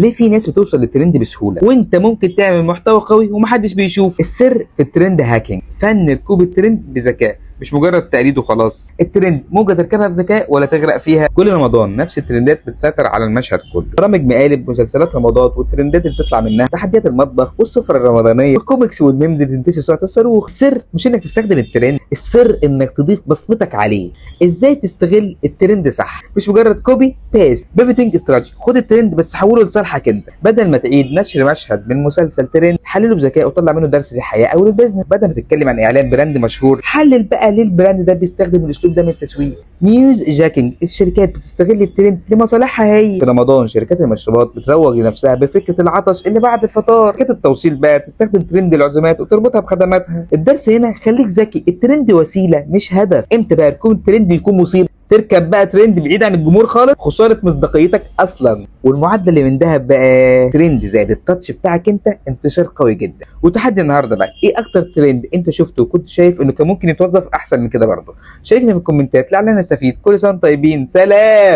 ليه في ناس بتوصل للترند بسهوله وانت ممكن تعمل محتوى قوي ومحدش بيشوف؟ السر في الترند هاكينج، فن ركوب الترند بذكاء مش مجرد تقليد وخلاص. الترند موجه تركبها بذكاء ولا تغرق فيها. كل رمضان نفس الترندات بتسيطر على المشهد كله، برامج مقالب، مسلسلات رمضان، والترندات اللي بتطلع منها تحديات المطبخ والسفره الرمضانيه والكوميكس والميمز اللي تنتشر سرعه الصاروخ. السر مش انك تستخدم الترند، السر انك تضيف بصمتك عليه. ازاي تستغل الترند صح؟ مش مجرد كوبي بيست، بيفتنج استراتيجي. خد الترند بس حوله لصالحك انت. بدل ما تعيد نشر مشهد من مسلسل ترند، حلله بذكاء وطلع منه درس للحياه او للبزنس. بدل ما تتكلم عن اعلان براند مشهور، حلل بقى ليه البراند ده بيستخدم الاسلوب ده من التسويق. نيوز جاكينج، الشركات بتستغل الترند لمصالحها هي. في رمضان شركات المشروبات بتروج لنفسها بفكره العطش اللي بعد الفطار. شركات التوصيل بقى بتستخدم ترند العزومات وتربطها بخدماتها. الدرس هنا خليك ذكي، الترند وسيله مش هدف. امتى بقى يكون الترند يكون مصيبه؟ تركب بقى ترند بعيد عن الجمهور خالص، خساره مصداقيتك اصلا. والمعادله اللي من دهب بقى ترند زائد التاتش بتاعك انت، انتشار قوي جدا. وتحدي النهارده بقى، ايه اكتر ترند انت شفته وكنت شايف انه كان ممكن يتوظف احسن من كده؟ برضه شاركني في الكومنتات لعلنا نستفيد. كل سنه طيبين، سلام.